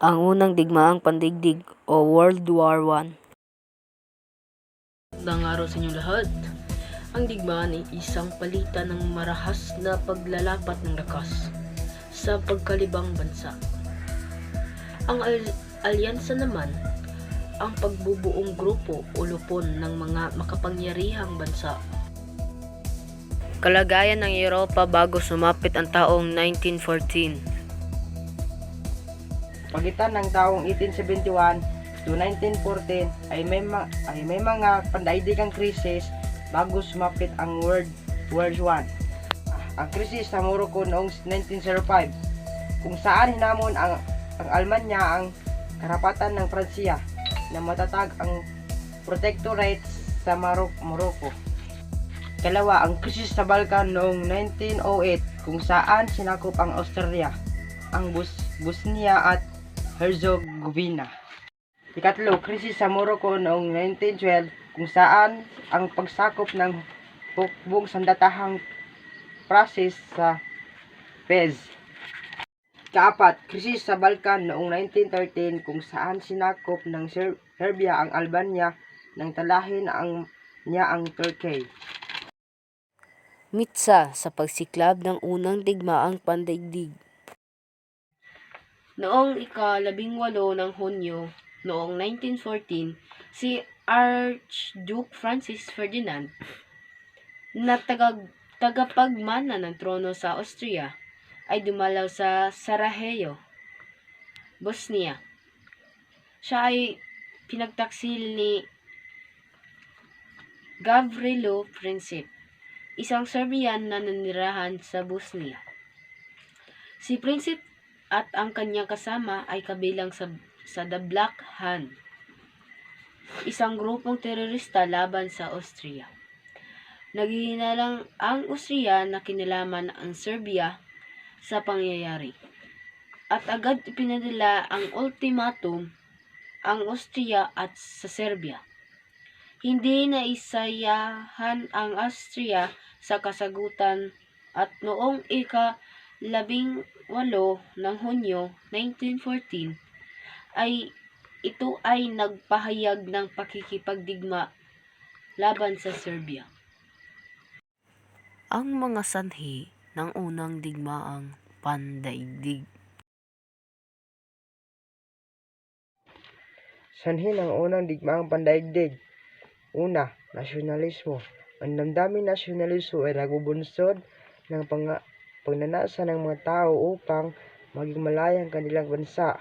Ang unang digmaang pandigdig o World War I. Magandang araw sa inyong lahat. Ang digmaan ay isang palitan ng marahas na paglalapat ng lakas sa pagkalibang bansa. Ang alyansa naman, ang pagbubuong grupo o lupon ng mga makapangyarihang bansa. Kalagayan ng Europa bago sumapit ang taong 1914. Pagitan ng taong 1871 to 1914 ay may mga pandaigdigang krisis bago sumapit ang World War I. Ang krisis sa Morocco noong 1905 kung saan hinamon ang Almanya ang karapatan ng Pransiya na matatag ang protectorate sa Morocco. Kalawa, ang krisis sa Balkan noong 1908 kung saan sinakop ang Austria, ang Bosnia at Herzegovina. Ikatlo, krisis sa Morocco noong 1912 kung saan ang pagsakop ng hukbong sandatahang Pransis sa Fez. Ikaapat, krisis sa Balkan noong 1913 kung saan sinakop ng Serbia ang Albania nang talahin niya ang Turkey. Mitsa sa pagsiklab ng unang digmaang pandaigdig. Noong ika-18 ng Hunyo noong 1914, si Archduke Francis Ferdinand na tagapagmana ng trono sa Austria ay dumalaw sa Sarajevo, Bosnia. Siya ay pinagtaksil ni Gavrilo Princip, isang Serbian na nanirahan sa Bosnia. Si Princip at ang kanyang kasama ay kabilang sa The Black Hand, isang grupong terorista laban sa Austria. Naghihinalang ang Austria na kinalaman ang Serbia sa pangyayari at agad ipinadala ang ultimatum ang Austria at sa Serbia. Hindi na isayahan ang Austria sa kasagutan at noong ika-18 ng Hunyo 1914 ito ay nagpahayag ng pakikipagdigma laban sa Serbia. Ang mga sanhi ng unang digmaang pandaigdig. Sanhi ng unang digmaang pandaigdig. Una, nasyonalismo. Ang damdaming nasyonalismo ay nagbubunsod ng pagnanasa ng mga tao upang maging malaya ang kanilang bansa.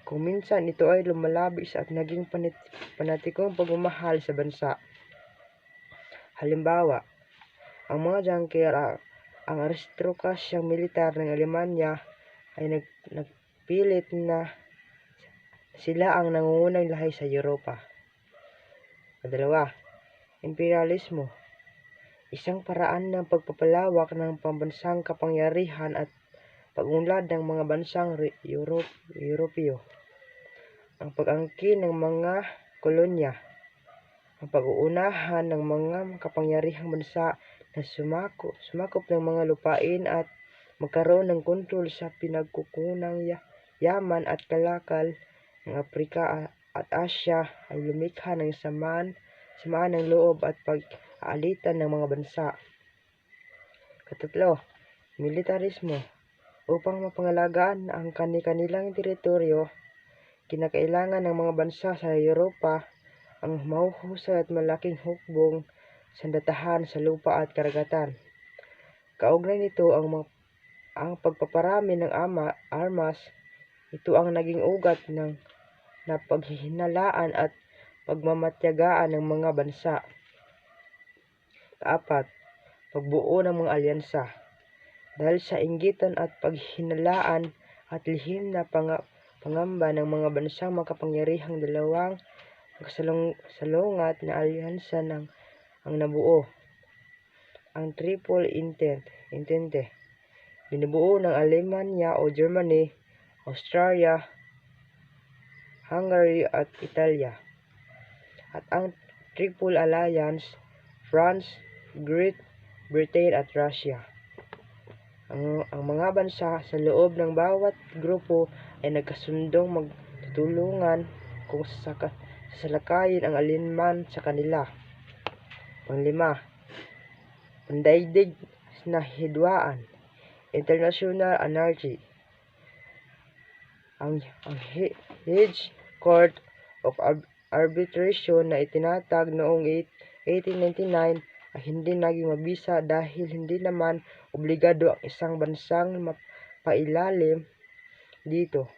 Kung minsan ito ay lumalabis at naging panatikong pagmamahal sa bansa. Halimbawa, ang mga Junker, ang aristokrasyang militar ng Alemanya ay nagpilit na sila ang nangungunang lahi sa Europa. Dalawa, imperialismo. Isang paraan ng pagpapalawak ng pambansang kapangyarihan at pag-unlad ng mga bansang Europeo. Ang pag-angkin ng mga kolonya. Ang pag-uunahan ng mga kapangyarihang bansa na sumakop ng mga lupain at magkaroon ng kontrol sa pinagkukunang yaman at kalakal ng Afrika at Asya ay lumikha ng samaan ng loob at pag-aalitan ng mga bansa. Katatlo, militarismo. Upang mapangalagaan ang kanilang teritoryo, kinakailangan ng mga bansa sa Europa ang mahuhusay at malaking hukbong sandatahan sa lupa at karagatan. Kaugnay nito ang pagpaparami ng armas. Ito ang naging ugat ng paghihinalaan at pagmamatyagaan ng mga bansa. Kaapat, pagbuo ng mga alyansa. Dahil sa inggitan at paghihinalaan at lihim na pangamba ng mga bansang makapangyarihang dalawang salungat na alyansa ang nabuo. Ang Triple Entente. Binubuo ng Alemanya o Germany, Austria, Hungary at Italia. At ang Triple Alliance, France, Great Britain at Russia. Ang mga bansa sa loob ng bawat grupo ay nagkasundong magtutulungan kung sasalakayin ang alinman sa kanila. Panglima, pandaigdig na hidwaan, international anarchy. Ang Hague Court of Arbitration na itinatag noong 1899 ay hindi naging mabisa dahil hindi naman obligado ang isang bansang mapailalim dito.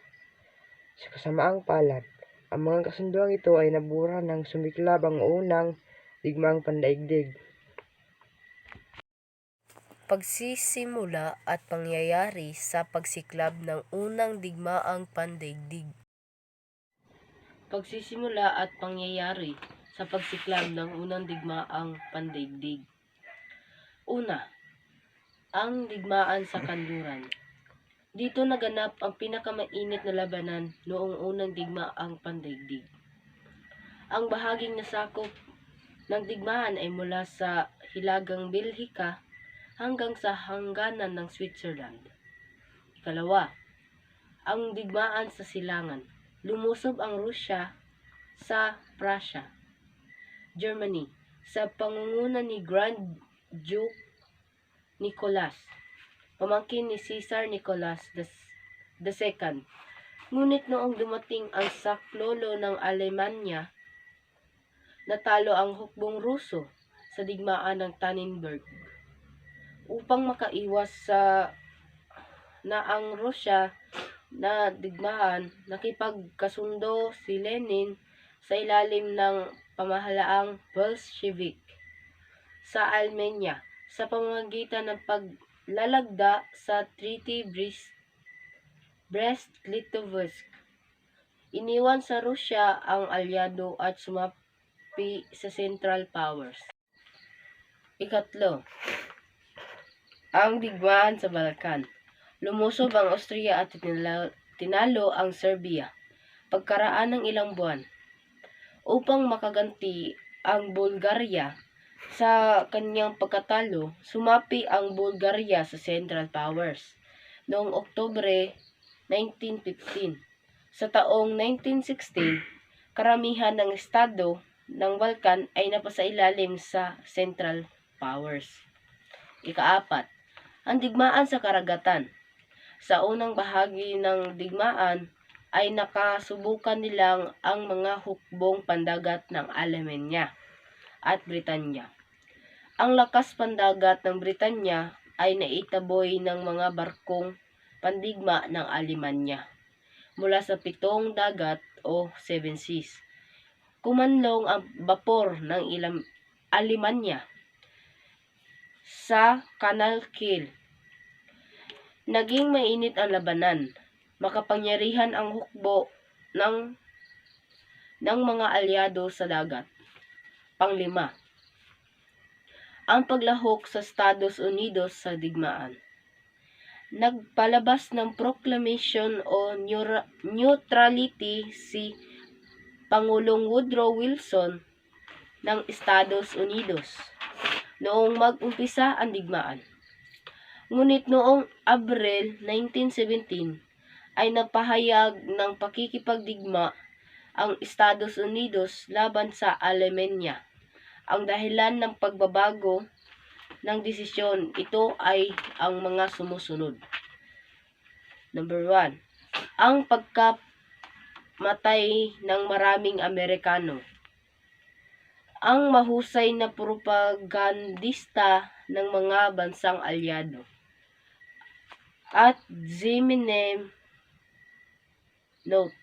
Sa kasamaang palad, ang mga kasunduang ito ay nabura ng sumiklab ang unang digmaang pandaigdig. Pagsisimula at pangyayari sa pagsiklab ng unang digmaang pandaigdig. Pagsisimula at pangyayari sa pagsiklab ng unang digmaang pandaigdig. Una, ang digmaan sa kanluran. Dito naganap ang pinakamainit na labanan noong unang digmaang pandaigdig. Ang bahaging nasakop ng digmaan ay mula sa hilagang Belhika hanggang sa hangganan ng Switzerland. Ikalawa, ang digmaan sa silangan. Lumusob ang Rusya sa Prussia, Germany, sa pangunguna ni Grand Duke Nicholas, pamangkin ni Caesar Nicholas II. Ngunit noong dumating ang saklolo ng Alemanya, natalo ang hukbong Ruso sa digmaan ng Tannenberg. Upang makaiwas sa ang Rusya na digmaan, nakipagkasundo si Lenin sa ilalim ng pamahalaang Bolshevik sa Armenia sa pamamagitan ng paglalagda sa Treaty Brest-Litovsk. Iniwan sa Rusya ang alyado at sumapi sa Central Powers. Ikatlo, ang digmaan sa Balkan. Lumusob ang Austria at tinalo ang Serbia pagkaraan ng ilang buwan. Upang makaganti ang Bulgaria sa kanyang pagkatalo, sumapi ang Bulgaria sa Central Powers noong Oktubre 1915. Sa taong 1916, karamihan ng estado ng Balkan ay napasailalim sa Central Powers. Ikaapat, ang digmaan sa karagatan. Sa unang bahagi ng digmaan ay nakasubukan nilang ang mga hukbong pandagat ng Alemanya at Britanya. Ang lakas pandagat ng Britanya ay naitaboy ng mga barkong pandigma ng Alemanya mula sa 7 dagat o 7 seas. Kumanlong ang bapor ng Alemanya sa Canal Kiel. Naging mainit ang labanan. Makapangyarihan ang hukbo ng mga alyado sa dagat. Panglima, ang paglahok sa Estados Unidos sa digmaan. Nagpalabas ng proclamation o neutrality si Pangulong Woodrow Wilson ng Estados Unidos noong mag-umpisa ang digmaan. Ngunit noong Abril 1917 ay napahayag ng pakikipagdigma ang Estados Unidos laban sa Alemanya. Ang dahilan ng pagbabago ng desisyon ito ay ang mga sumusunod. Number 1. Ang pagkamatay ng maraming Amerikano. Ang mahusay na propagandista ng mga bansang alyado at Ziminem note,